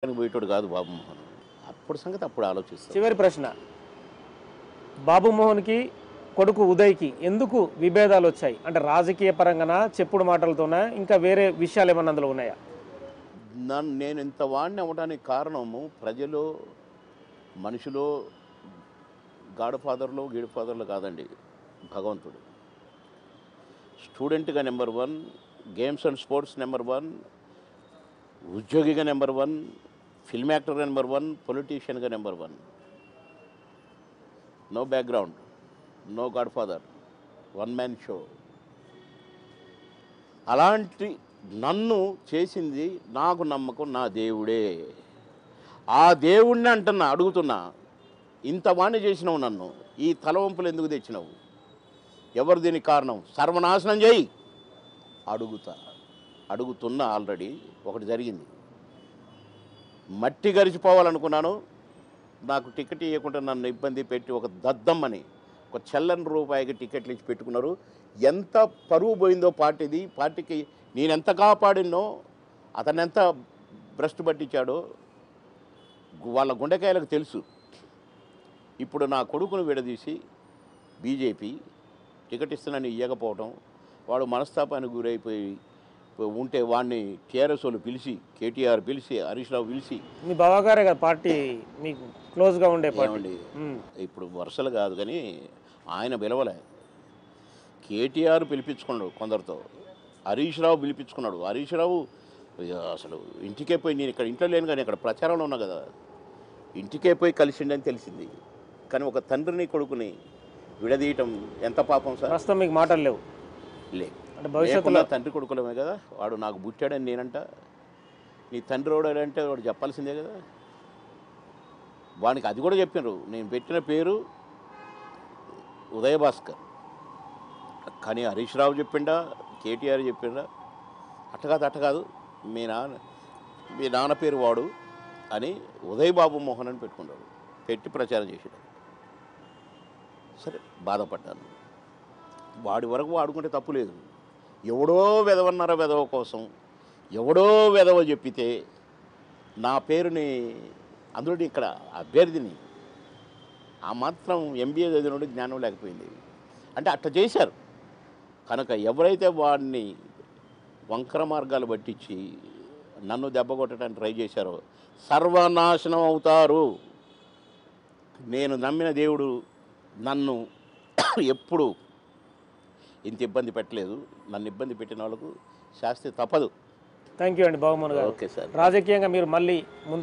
పోయేటోడు కాదు బాబుమోహన్. అప్పుడు సంగతి అప్పుడు ఆలోచిస్తాం. చివరి ప్రశ్న, బాబుమోహన్కి కొడుకు ఉదయ్కి ఎందుకు విభేదాలు వచ్చాయి? అంటే రాజకీయ పరంగానా, చెప్పుడు మాటలతోనా, ఇంకా వేరే విషయాలు ఏమన్నా అందులో ఉన్నాయా? నేను ఇంత వాడిని అవ్వడానికి కారణము ప్రజలు, మనుషులు, గాడ్ ఫాదర్లు గీడ్ ఫాదర్లు కాదండి, భగవంతుడు. స్టూడెంట్గా number 1, games and sports number 1, ఉద్యోగిగా నెంబర్ 1, ఫిల్మ్ యాక్టర్గా నెంబర్ 1, పొలిటీషియన్గా number 1. No background, no godfather, one man show. అలాంటి నన్ను చేసింది, నాకు నమ్మకం నా దేవుడే. ఆ దేవుడిని అడుగుతున్నా, ఇంత వాణ్ణి చేసినావు, నన్ను ఈ తలవంపులు ఎందుకు తెచ్చినావు? ఎవరు దీనికి కారణం? సర్వనాశనం చేయి అడుగుతున్నా. ఆల్రెడీ ఒకటి జరిగింది. మట్టి గరిచిపోవాలనుకున్నాను. నాకు టికెట్ ఇవ్వకుండా నన్ను ఇబ్బంది పెట్టి ఒక దద్దమ్మని, ఒక చెల్లని రూపాయికి టికెట్లు ఇచ్చి పెట్టుకున్నారు. ఎంత పరువు పోయిందో పార్టీకి నేనెంత కాపాడినో, అతను ఎంత భ్రష్టు పట్టించాడో వాళ్ళ గుండెకాయలకు తెలుసు. ఇప్పుడు నా కొడుకును విడదీసి బీజేపీ టికెట్ ఇస్తున్నాను ఇవ్వకపోవటం, వాడు మనస్తాపానికి గురైపోయి ఉంటే వాడిని టీఆర్ఎస్ వాళ్ళు పిలిచి, కేటీఆర్ పిలిచి, హరీష్ రావు పిలిచి, మీ బావగారే కదా పార్టీ మీకు క్లోజ్గా ఉండే పార్టీ. ఏమండి ఇప్పుడు వరుసలు కాదు కానీ ఆయన పిలవలే. కేటీఆర్ పిలిపించుకున్నాడు కొందరితో, హరీష్ రావు పిలిపించుకున్నాడు. హరీష్ రావు అసలు ఇంటికే పోయి, నేను ఇక్కడ ఇంట్లో లేను కానీ ఇక్కడ ప్రచారంలో ఉన్నా కదా, ఇంటికే పోయి కలిసిండని తెలిసింది. కానీ ఒక తండ్రిని కొడుకుని విడదీయటం ఎంత పాపం సార్. ప్రస్తుతం మీకు మాటలు లేవు. అంటే భవిష్యత్తులో తండ్రి కొడుకులమే కదా. వాడు నాకు బుట్టాడని నేనంట, నీ తండ్రి వాడంటే వాడు చెప్పాల్సిందే కదా. వానికి అది కూడా చెప్పినారు, నేను పెట్టిన పేరు ఉదయభాస్కర్, కానీ హరీష్ రావు చెప్పిండా, కేటీఆర్ చెప్పిండా, అట్టకాదు మీ నాన్న పేరు వాడు అని ఉదయ్ బాబు మోహన్ అని పెట్టుకున్నాడు, పెట్టి ప్రచారం చేసాడు. సరే, బాధపడ్డాను. వాడి వరకు వాడుకుంటే తప్పు లేదు. ఎవడో వెదవన్నారా వెదవ కోసం, ఎవడో వెదవ చెప్పితే నా పేరుని, అందులో ఇక్కడ అభ్యర్థిని, ఆ మాత్రం ఎంబీఏ చదివినోడు జ్ఞానం లేకపోయింది అంటే అట్లా చేశారు. కనుక ఎవరైతే వాడిని వంకర మార్గాలు పట్టించి నన్ను దెబ్బ కొట్టడానికి ట్రై చేశారో సర్వనాశనం అవుతారు. నేను నమ్మిన దేవుడు నన్ను ఎప్పుడు ఇంత ఇబ్బంది పెట్టలేదు. నన్ను ఇబ్బంది పెట్టిన వాళ్ళకు శాస్తి తప్పదు. థ్యాంక్ యూ అండి బాబుమోహన్ గారు. Okay sir. రాజకీయంగా మీరు మళ్ళీ